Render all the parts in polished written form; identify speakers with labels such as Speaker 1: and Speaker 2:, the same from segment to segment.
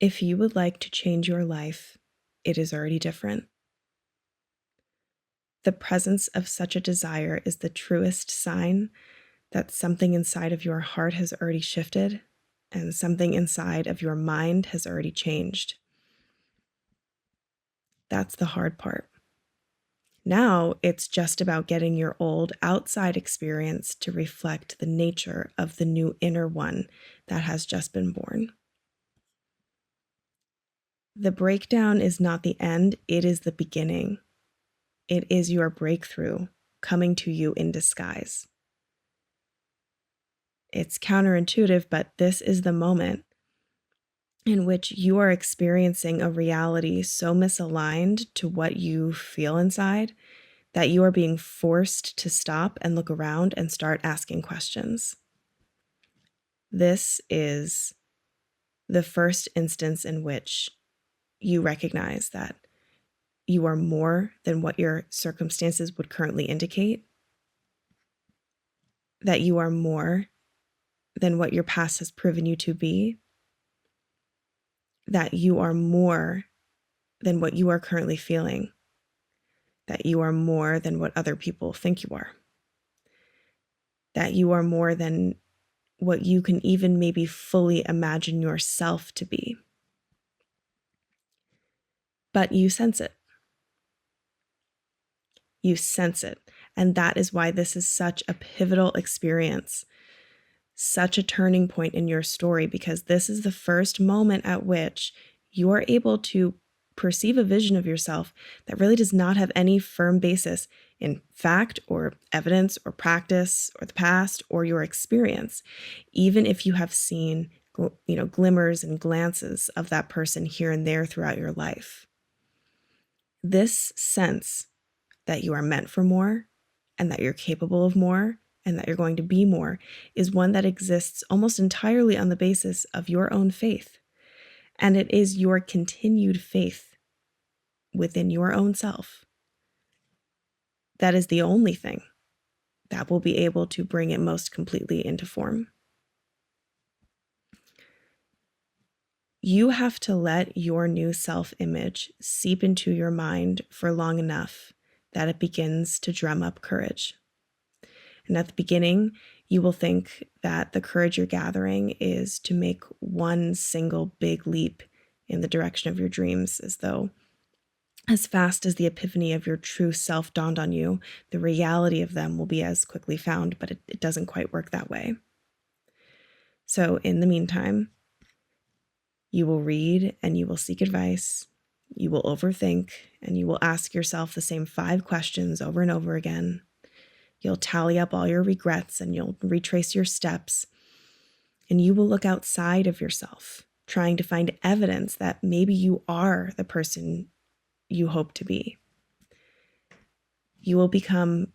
Speaker 1: If you would like to change your life, it is already different. The presence of such a desire is the truest sign that something inside of your heart has already shifted and something inside of your mind has already changed. That's the hard part. Now it's just about getting your old outside experience to reflect the nature of the new inner one that has just been born. The breakdown is not the end, it is the beginning. It is your breakthrough coming to you in disguise. It's counterintuitive, but this is the moment in which you are experiencing a reality so misaligned to what you feel inside that you are being forced to stop and look around and start asking questions. This is the first instance in which you recognize that you are more than what your circumstances would currently indicate, that you are more than what your past has proven you to be, that you are more than what you are currently feeling, that you are more than what other people think you are, that you are more than what you can even maybe fully imagine yourself to be. But you sense it. You sense it. And that is why this is such a pivotal experience, such a turning point in your story, because this is the first moment at which you are able to perceive a vision of yourself that really does not have any firm basis in fact or evidence or practice or the past or your experience, even if you have seen glimmers and glances of that person here and there throughout your life. This sense that you are meant for more and that you're capable of more and that you're going to be more is one that exists almost entirely on the basis of your own faith. And it is your continued faith within your own self that is the only thing that will be able to bring it most completely into form. You have to let your new self-image seep into your mind for long enough that it begins to drum up courage. And at the beginning, you will think that the courage you're gathering is to make one single big leap in the direction of your dreams, as though as fast as the epiphany of your true self dawned on you, the reality of them will be as quickly found, but it doesn't quite work that way. So in the meantime, you will read and you will seek advice, you will overthink, and you will ask yourself the same 5 questions over and over again. You'll tally up all your regrets and you'll retrace your steps, and you will look outside of yourself, trying to find evidence that maybe you are the person you hope to be. You will become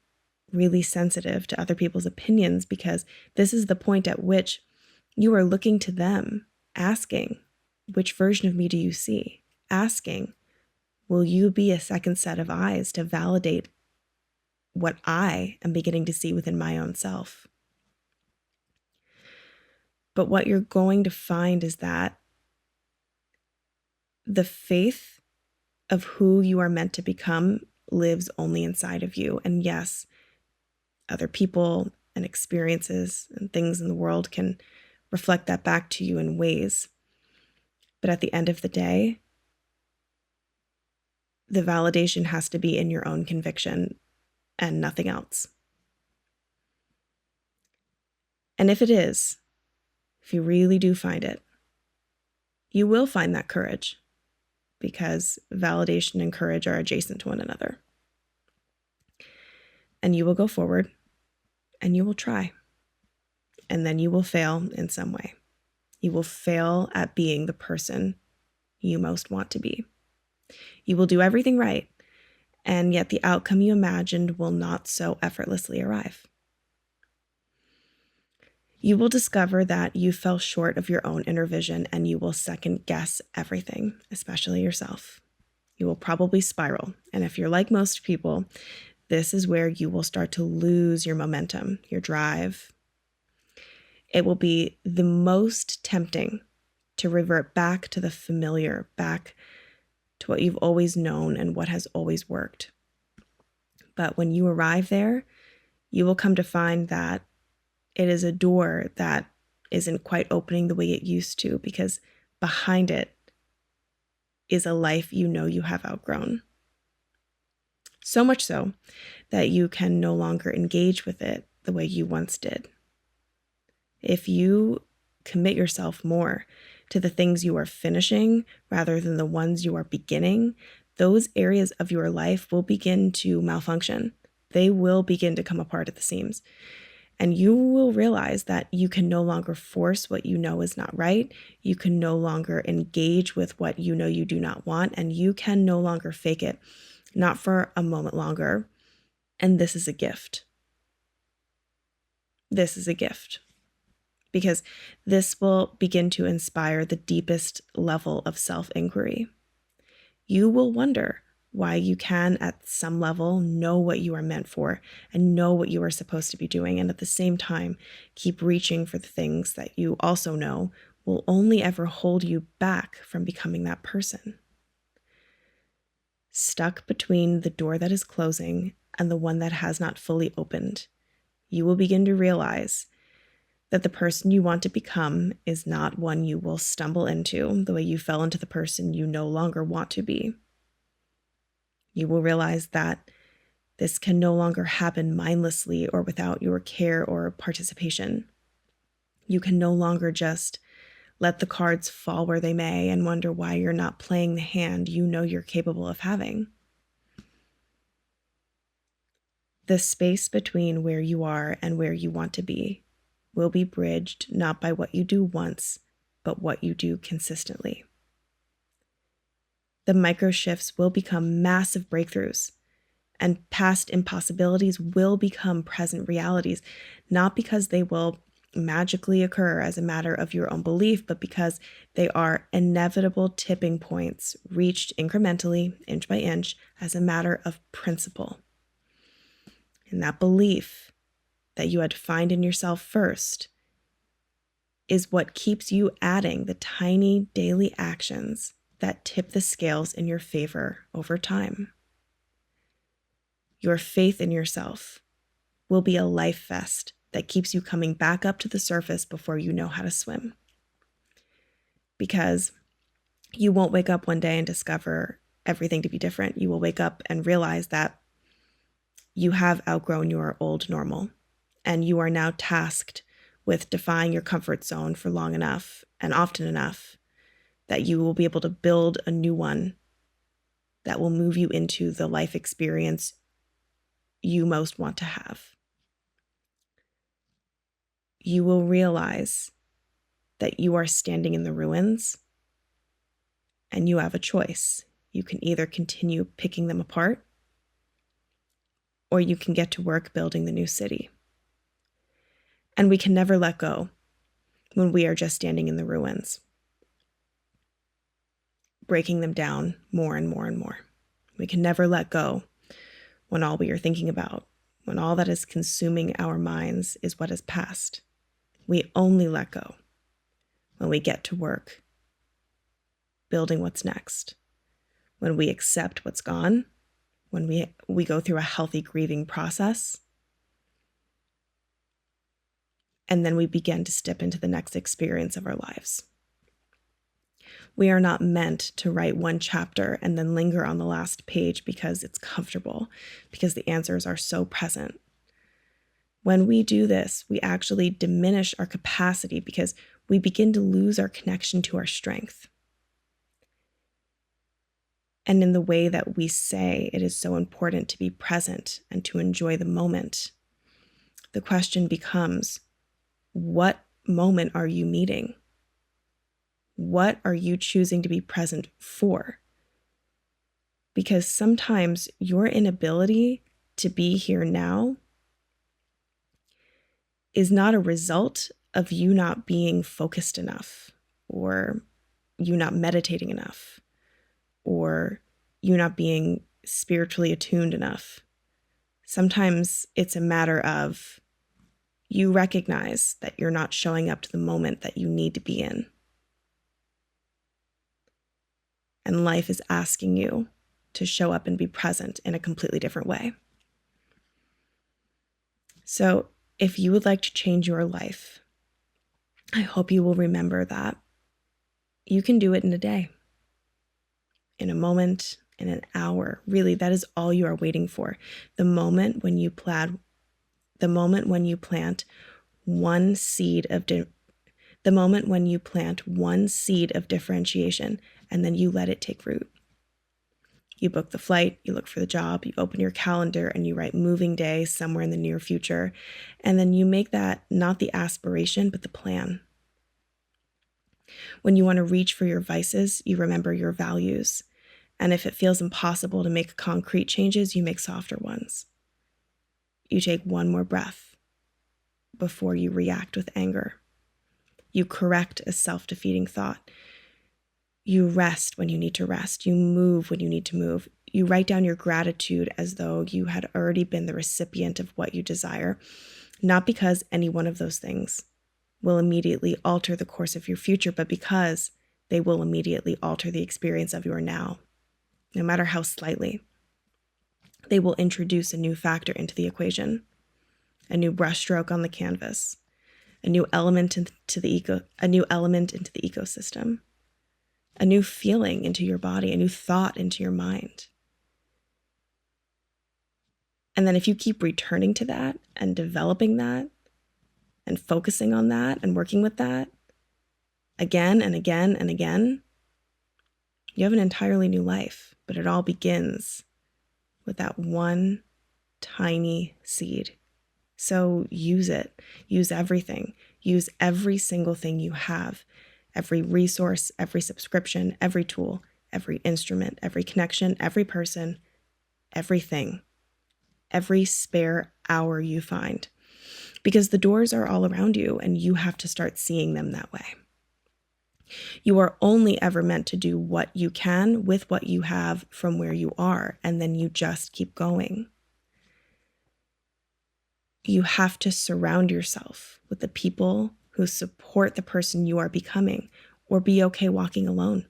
Speaker 1: really sensitive to other people's opinions because this is the point at which you are looking to them, asking, which version of me do you see? Asking, will you be a second set of eyes to validate what I am beginning to see within my own self? But what you're going to find is that the faith of who you are meant to become lives only inside of you. And yes, other people and experiences and things in the world can reflect that back to you in ways. But at the end of the day, the validation has to be in your own conviction and nothing else. And if it is, if you really do find it, you will find that courage, because validation and courage are adjacent to one another. And you will go forward and you will try. And then you will fail in some way. You will fail at being the person you most want to be. You will do everything right, and yet the outcome you imagined will not so effortlessly arrive. You will discover that you fell short of your own inner vision, and you will second guess everything, especially yourself. You will probably spiral, and if you're like most people, this is where you will start to lose your momentum, your drive. It will be the most tempting to revert back to the familiar, back to what you've always known and what has always worked. But when you arrive there, you will come to find that it is a door that isn't quite opening the way it used to, because behind it is a life you know you have outgrown. So much so that you can no longer engage with it the way you once did. If you commit yourself more to the things you are finishing rather than the ones you are beginning, those areas of your life will begin to malfunction. They will begin to come apart at the seams. And you will realize that you can no longer force what you know is not right. You can no longer engage with what you know you do not want. And you can no longer fake it, not for a moment longer. And this is a gift. This is a gift. Because this will begin to inspire the deepest level of self-inquiry. You will wonder why you can, at some level, know what you are meant for and know what you are supposed to be doing, and at the same time, keep reaching for the things that you also know will only ever hold you back from becoming that person. Stuck between the door that is closing and the one that has not fully opened, you will begin to realize that the person you want to become is not one you will stumble into the way you fell into the person you no longer want to be. You will realize that this can no longer happen mindlessly or without your care or participation. You can no longer just let the cards fall where they may and wonder why you're not playing the hand you know you're capable of having. The space between where you are and where you want to be will be bridged not by what you do once, but what you do consistently. The micro shifts will become massive breakthroughs, and past impossibilities will become present realities, not because they will magically occur as a matter of your own belief, but because they are inevitable tipping points reached incrementally, inch by inch, as a matter of principle. And that belief that you had to find in yourself first is what keeps you adding the tiny daily actions that tip the scales in your favor over time. Your faith in yourself will be a life vest that keeps you coming back up to the surface before you know how to swim. Because you won't wake up one day and discover everything to be different. You will wake up and realize that you have outgrown your old normal, and you are now tasked with defying your comfort zone for long enough and often enough that you will be able to build a new one that will move you into the life experience you most want to have. You will realize that you are standing in the ruins and you have a choice. You can either continue picking them apart, or you can get to work building the new city. And we can never let go when we are just standing in the ruins, breaking them down more and more and more. We can never let go when all we are thinking about, when all that is consuming our minds is what is past. We only let go when we get to work building what's next, when we accept what's gone, when we go through a healthy grieving process, and then we begin to step into the next experience of our lives. We are not meant to write one chapter and then linger on the last page because it's comfortable, because the answers are so present. When we do this, we actually diminish our capacity because we begin to lose our connection to our strength. And in the way that we say it is so important to be present and to enjoy the moment, the question becomes, what moment are you meeting? What are you choosing to be present for? Because sometimes your inability to be here now is not a result of you not being focused enough, or you not meditating enough, or you not being spiritually attuned enough. Sometimes it's a matter of you recognize that you're not showing up to the moment that you need to be in. and life is asking you to show up and be present in a completely different way. So if you would like to change your life, I hope you will remember that you can do it in a day, in a moment, in an hour. Really, that is all you are waiting for. The moment when you plant one seed of differentiation, and then you let it take root. You book the flight, you look for the job, you open your calendar and you write moving day somewhere in the near future. And then you make that not the aspiration, but the plan. When you want to reach for your vices, you remember your values. And if it feels impossible to make concrete changes, you make softer ones. You take one more breath before you react with anger. You correct a self-defeating thought. You rest when you need to rest. You move when you need to move. You write down your gratitude as though you had already been the recipient of what you desire, not because any one of those things will immediately alter the course of your future, but because they will immediately alter the experience of your now, no matter how slightly. They will introduce a new factor into the equation, a new brushstroke on the canvas, a new element into the ecosystem, a new feeling into your body, a new thought into your mind. And then if you keep returning to that and developing that and focusing on that and working with that again and again and again, you have an entirely new life. But it all begins with that one tiny seed. So use it. Use everything. Use every single thing you have. Every resource, every subscription, every tool, every instrument, every connection, every person, everything, every spare hour you find. Because the doors are all around you and you have to start seeing them that way. You are only ever meant to do what you can with what you have from where you are, and then you just keep going. You have to surround yourself with the people who support the person you are becoming, or be okay walking alone.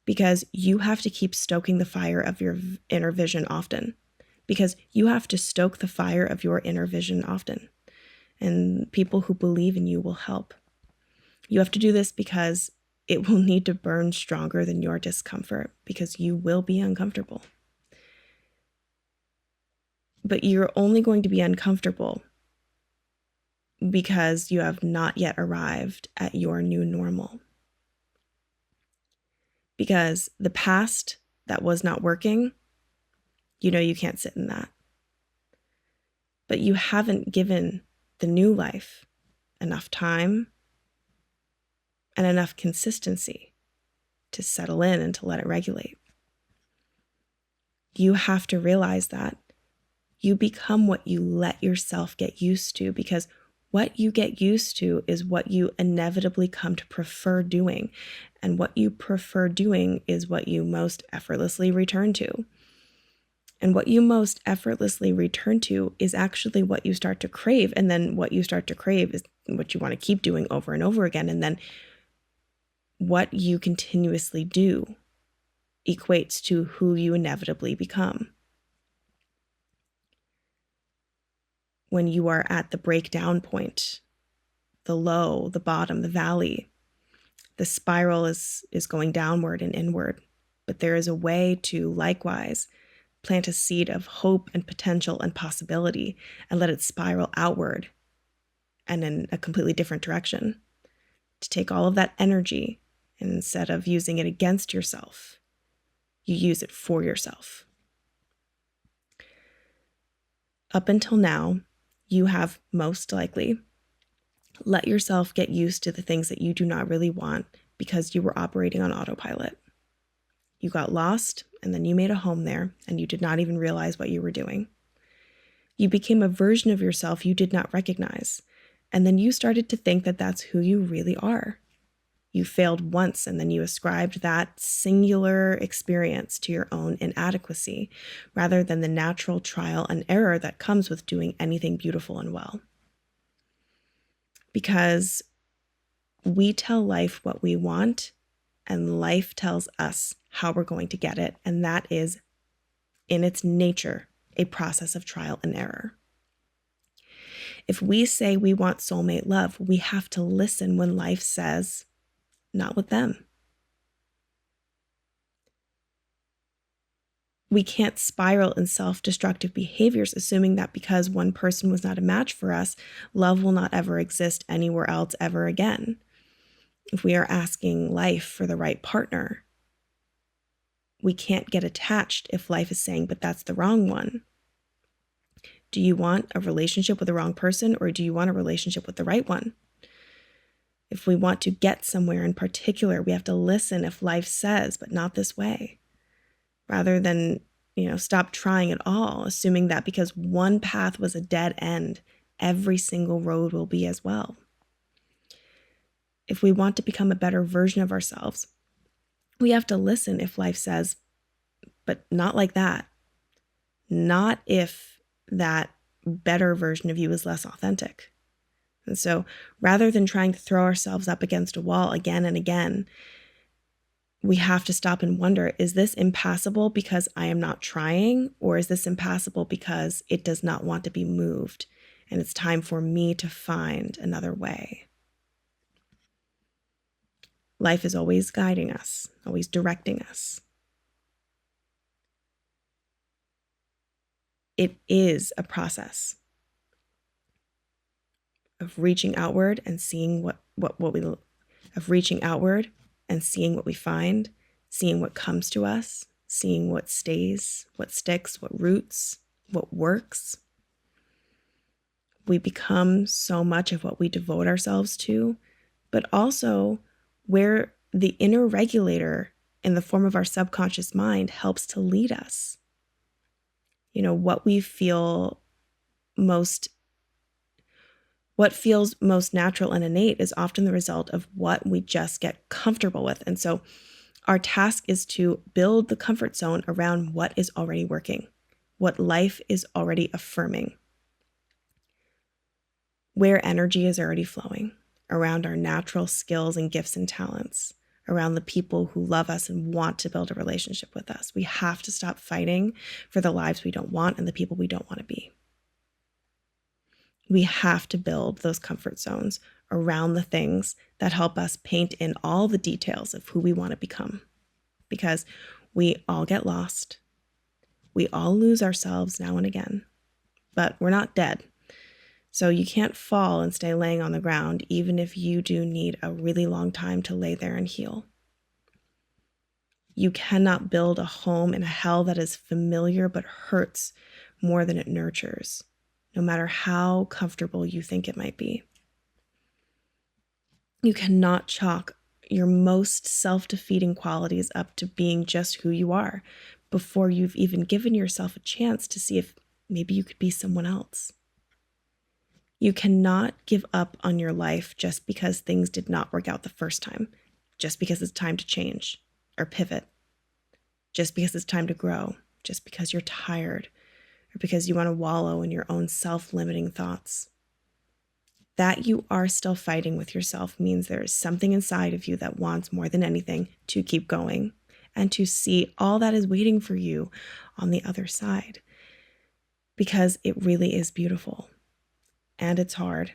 Speaker 1: Because you have to keep stoking the fire of your inner vision often. Because you have to stoke the fire of your inner vision often. And people who believe in you will help. You have to do this because it will need to burn stronger than your discomfort, because you will be uncomfortable. But you're only going to be uncomfortable because you have not yet arrived at your new normal. Because the past that was not working, you know you can't sit in that. But you haven't given the new life enough time and enough consistency to settle in and to let it regulate. You have to realize that you become what you let yourself get used to, because what you get used to is what you inevitably come to prefer doing. And what you prefer doing is what you most effortlessly return to. And what you most effortlessly return to is actually what you start to crave. And then what you start to crave is what you want to keep doing over and over again. And then what you continuously do equates to who you inevitably become. When you are at the breakdown point, the low, the bottom, the valley, the spiral is going downward and inward. But there is a way to likewise plant a seed of hope and potential and possibility and let it spiral outward and in a completely different direction. To take all of that energy, and instead of using it against yourself, you use it for yourself. Up until now, you have most likely let yourself get used to the things that you do not really want because you were operating on autopilot. You got lost, and then you made a home there, and you did not even realize what you were doing. You became a version of yourself you did not recognize, and then you started to think that that's who you really are. You failed once, and then you ascribed that singular experience to your own inadequacy, rather than the natural trial and error that comes with doing anything beautiful and well. Because we tell life what we want and life tells us how we're going to get it, and that is, in its nature, a process of trial and error. If we say we want soulmate love, we have to listen when life says, not with them. We can't spiral in self-destructive behaviors, assuming that because one person was not a match for us, love will not ever exist anywhere else ever again. If we are asking life for the right partner, we can't get attached if life is saying, but that's the wrong one. Do you want a relationship with the wrong person, or do you want a relationship with the right one? If we want to get somewhere in particular, we have to listen if life says, but not this way, rather than, stop trying at all, assuming that because one path was a dead end, every single road will be as well. If we want to become a better version of ourselves, we have to listen if life says, but not like that. Not if that better version of you is less authentic. And so rather than trying to throw ourselves up against a wall again and again, we have to stop and wonder, is this impassable because I am not trying, or is this impassable because it does not want to be moved and it's time for me to find another way? Life is always guiding us, always directing us. It is a process of reaching outward and seeing what we find, seeing what comes to us, seeing what stays, what sticks, what roots, what works. We become so much of what we devote ourselves to, but also where the inner regulator in the form of our subconscious mind helps to lead us. What feels most natural and innate is often the result of what we just get comfortable with. And so our task is to build the comfort zone around what is already working, what life is already affirming, where energy is already flowing, around our natural skills and gifts and talents, around the people who love us and want to build a relationship with us. We have to stop fighting for the lives we don't want and the people we don't want to be. We have to build those comfort zones around the things that help us paint in all the details of who we want to become. Because we all get lost. We all lose ourselves now and again, but we're not dead. So you can't fall and stay laying on the ground, even if you do need a really long time to lay there and heal. You cannot build a home in a hell that is familiar but hurts more than it nurtures, no matter how comfortable you think it might be. You cannot chalk your most self-defeating qualities up to being just who you are before you've even given yourself a chance to see if maybe you could be someone else. You cannot give up on your life just because things did not work out the first time, just because it's time to change or pivot, just because it's time to grow, just because you're tired, or because you want to wallow in your own self-limiting thoughts. That you are still fighting with yourself means there is something inside of you that wants more than anything to keep going and to see all that is waiting for you on the other side. Because it really is beautiful, and it's hard,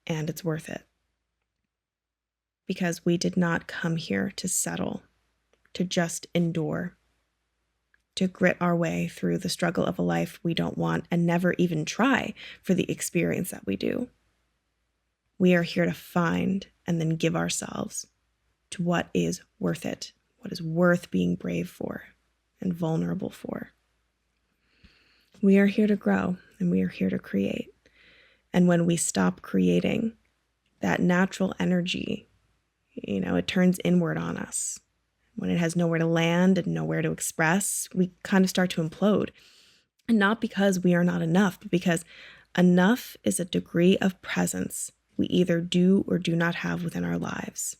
Speaker 1: and it's worth it. Because we did not come here to settle, to just endure, to grit our way through the struggle of a life we don't want and never even try for the experience that we do. We are here to find and then give ourselves to what is worth it, what is worth being brave for and vulnerable for. We are here to grow and we are here to create. And when we stop creating, that natural energy, it turns inward on us. When it has nowhere to land and nowhere to express, we kind of start to implode. And not because we are not enough, but because enough is a degree of presence we either do or do not have within our lives.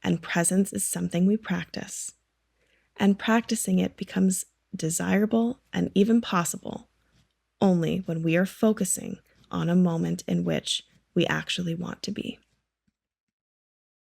Speaker 1: And presence is something we practice. And practicing it becomes desirable and even possible only when we are focusing on a moment in which we actually want to be.